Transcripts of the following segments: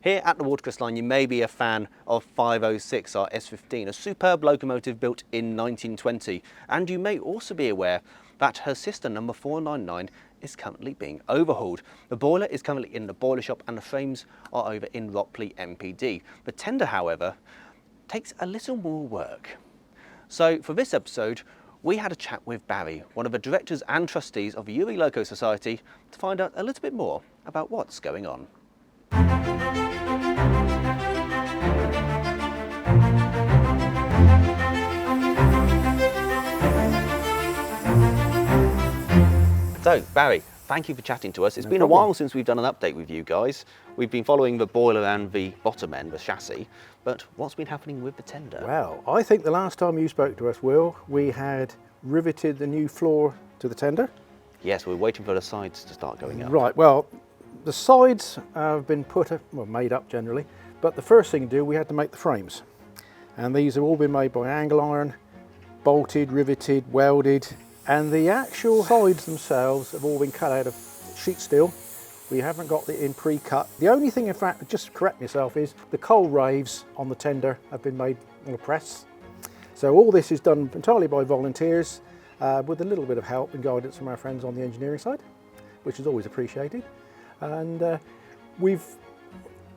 Here at the Watercress line, you may be a fan of 506R S15, a superb locomotive built in 1920. And you may also be aware that her sister number 499 is currently being overhauled. The boiler is currently in the boiler shop and the frames are over in Ropley MPD. The tender, however, takes a little more work. So for this episode, we had a chat with Barry, one of the directors and trustees of the Urie Loco Society, to find out a little bit more about what's going on. So, Barry, thank you for chatting to us. It's been a while since we've done an update with you guys. We've been following the boiler and the bottom end, the chassis, but what's been happening with the tender? Well, I think the last time you spoke to us, Will, we had riveted the new floor to the tender. Yes, we're waiting for the sides to start going up. Right, well, the sides have been made up generally, but the first thing to do, we had to make the frames. And these have all been made by angle iron, bolted, riveted, welded, and the actual sides themselves have all been cut out of sheet steel. We haven't got it in pre-cut. The only thing, in fact, just to correct myself, is the coal raves on the tender have been made on a press. So all this is done entirely by volunteers with a little bit of help and guidance from our friends on the engineering side, which is always appreciated. And we've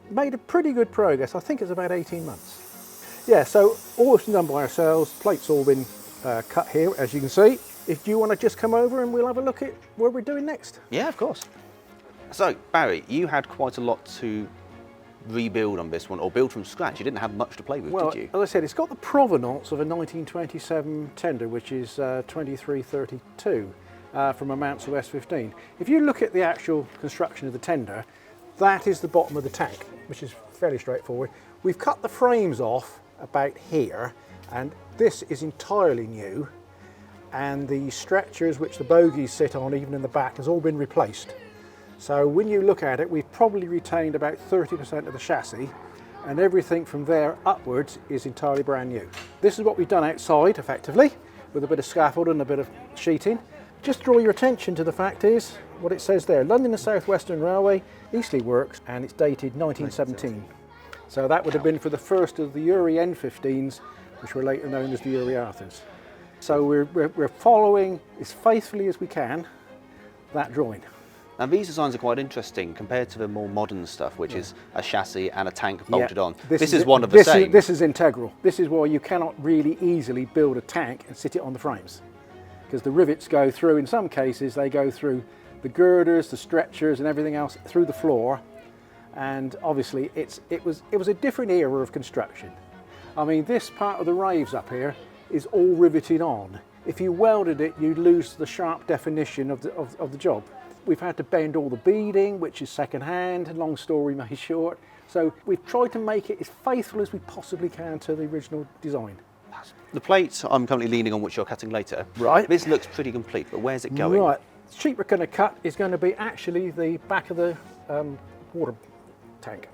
made a pretty good progress. I think it's about 18 months. Yeah, so all this is done by ourselves. Plates all been cut here, as you can see. If you want to just come over and we'll have a look at what we're doing next. Yeah, of course. So, Barry, you had quite a lot to rebuild on this one, or build from scratch. You didn't have much to play with, did you? Well, as I said, it's got the provenance of a 1927 tender, which is 2332 from a Mansell S15. If you look at the actual construction of the tender, that is the bottom of the tank, which is fairly straightforward. We've cut the frames off about here, and this is entirely new. And the stretchers which the bogies sit on, even in the back, has all been replaced. So when you look at it, we've probably retained about 30% of the chassis, and everything from there upwards is entirely brand new. This is what we've done outside, effectively, with a bit of scaffold and a bit of sheeting. Just draw your attention to the fact is, what it says there, London and South Western Railway, Eastleigh Works, and it's dated 1917. So that would have been for the first of the Urie N15s, which were later known as the Urie Arthurs. So we're following as faithfully as we can that drawing. Now these designs are quite interesting compared to the more modern stuff, which is a chassis and a tank bolted on. This is one of the same. This is integral. This is why you cannot really easily build a tank and sit it on the frames, because the rivets go through, in some cases they go through the girders, the stretchers and everything else through the floor, and obviously it was a different era of construction. I mean, this part of the raves up here is all riveted on. If you welded it, you'd lose the sharp definition of the job. We've had to bend all the beading, which is second hand, long story made short. So we've tried to make it as faithful as we possibly can to the original design. The plate I'm currently leaning on, which you're cutting later. Right. This looks pretty complete, but where's it going? Right. The sheet we're going to cut is going to be actually the back of the water tank.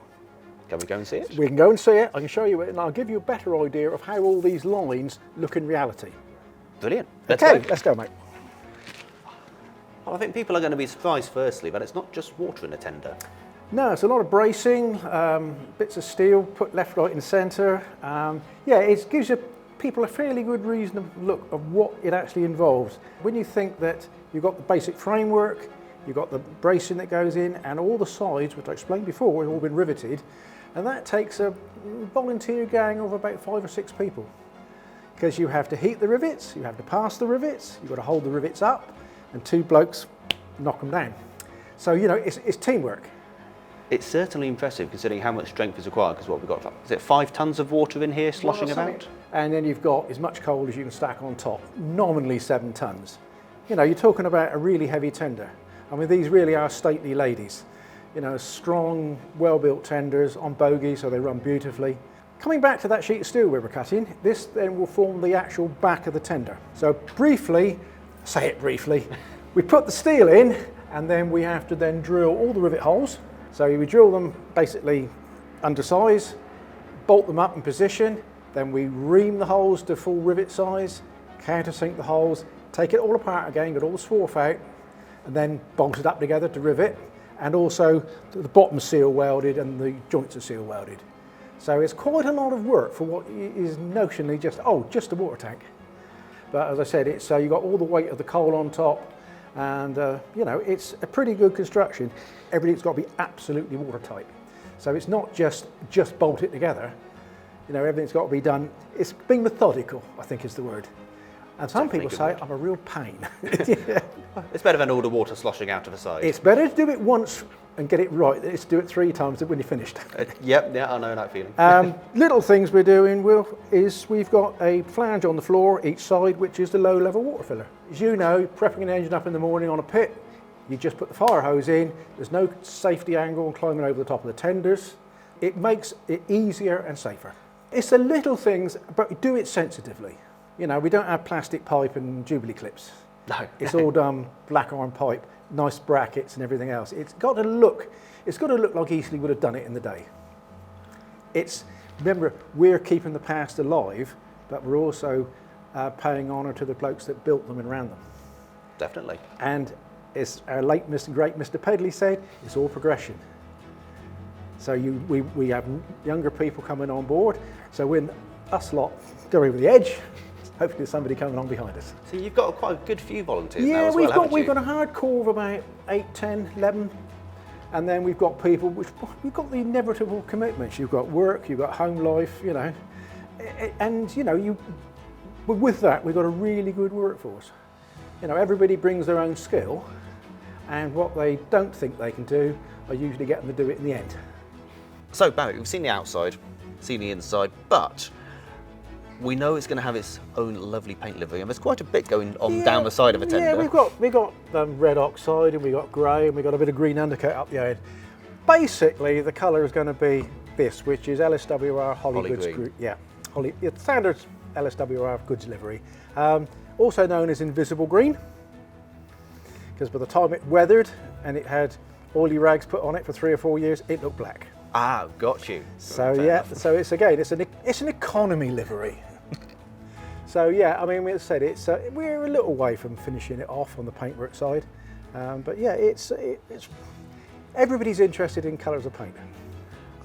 Can we go and see it? We can go and see it, I can show you it, and I'll give you a better idea of how all these lines look in reality. Brilliant. Let's go, mate. Well, I think people are going to be surprised, firstly, that it's not just water in a tender. No, it's a lot of bracing, bits of steel put left, right and centre. Yeah, it gives people a fairly good reason to look of what it actually involves. When you think that you've got the basic framework, you've got the bracing that goes in, and all the sides, which I explained before, have all been riveted, and that takes a volunteer gang of about 5 or 6 people. Because you have to heat the rivets, you have to pass the rivets, you've got to hold the rivets up, and 2 blokes knock them down. So, you know, it's teamwork. It's certainly impressive considering how much strength is required, because what we've got, is it 5 tons of water in here sloshing about? And then you've got as much coal as you can stack on top, nominally 7 tons. You know, you're talking about a really heavy tender. I mean, these really are stately ladies. You know, strong, well-built tenders on bogies, so they run beautifully. Coming back to that sheet of steel we were cutting, this then will form the actual back of the tender. So briefly, say it briefly, we put the steel in, and then we have to then drill all the rivet holes. So we drill them basically under size, bolt them up in position, then we ream the holes to full rivet size, countersink the holes, take it all apart again, get all the swarf out, and then bolt it up together to rivet. and also the bottom seal welded and the joints are seal welded. So it's quite a lot of work for what is notionally just a water tank. But as I said, it's you've got all the weight of the coal on top, and you know, it's a pretty good construction. Everything's got to be absolutely watertight. So it's not just bolt it together. You know, everything's got to be done. It's being methodical, I think is the word. And some people say I'm a real pain. Yeah. It's better than all the water sloshing out of the side. It's better to do it once and get it right than it's to do it 3 times when you're finished. Yep, yeah, I know that feeling. Little things we're doing, Will, is we've got a flange on the floor each side, which is the low-level water filler. As you know, prepping an engine up in the morning on a pit, you just put the fire hose in. There's no safety angle on climbing over the top of the tenders. It makes it easier and safer. It's the little things, but do it sensitively. You know, we don't have plastic pipe and Jubilee clips. No. It's all done black iron pipe, nice brackets and everything else. It's got to look like Eastleigh would have done it in the day. Remember, we're keeping the past alive, but we're also paying honour to the blokes that built them and ran them. Definitely. And as our late great Mr. Pedley said, it's all progression. So we have younger people coming on board. So when us lot go over the edge, hopefully there's somebody coming on behind us. So you've got quite a good few volunteers now as well, Yeah, we've got a hard core of about 8, 10, 11. And then we've got people, we've got the inevitable commitments. You've got work, you've got home life, you know. And, you know, with that, we've got a really good workforce. You know, everybody brings their own skill, and what they don't think they can do, I usually get them to do it in the end. So Barry, we've seen the outside, seen the inside, but we know it's going to have its own lovely paint livery, and there's quite a bit going on down the side of a tender. Yeah, we've got red oxide, and we've got grey, and we've got a bit of green undercoat up the end. Basically, the colour is going to be this, which is LSWR Holly Goods. It's standard LSWR goods livery. Also known as invisible green, because by the time it weathered and it had oily rags put on it for 3 or 4 years, it looked black. Ah, got you. So yeah, so it's an economy livery. So yeah, I mean, as I said, we're a little way from finishing it off on the paintwork side, but yeah, it's everybody's interested in colours of paint.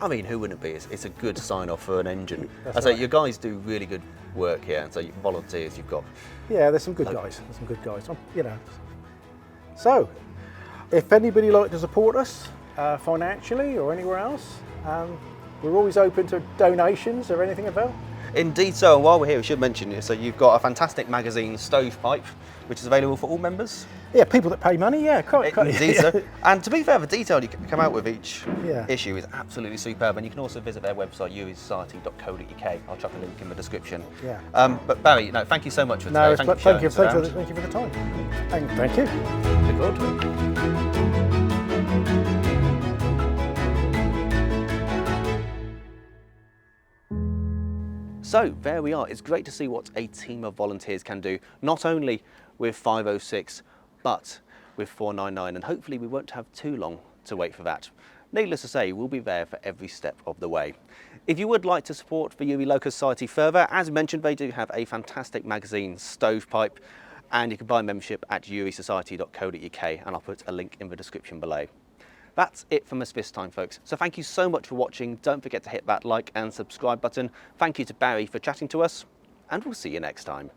I mean, who wouldn't be? It's a good sign-off for an engine. That's So right. you guys do really good work here, and so you volunteers you've got. Yeah, there's some good guys. There's some good guys. You know. So, if anybody like to support us financially or anywhere else, we're always open to donations or anything about. Indeed so, and while we're here we should mention it, so you've got a fantastic magazine, Stovepipe, which is available for all members. Yeah, people that pay money, yeah. Indeed so. And to be fair, the detail you come out with each Yeah. issue is absolutely superb, and you can also visit their website, uriesociety.co.uk. I'll chuck a link in the description. Yeah. But Barry, no, thank you so much for today. No, Thank you thank you for for the time. Thank you. Look forward to it. So there we are. It's great to see what a team of volunteers can do, not only with 506, but with 499, and hopefully we won't have too long to wait for that. Needless to say, we'll be there for every step of the way. If you would like to support the Urie Loco Society further, as mentioned, they do have a fantastic magazine, Stovepipe, and you can buy membership at uriesociety.co.uk, and I'll put a link in the description below. That's it from us this time, folks. So thank you so much for watching. Don't forget to hit that like and subscribe button. Thank you to Barry for chatting to us, and we'll see you next time.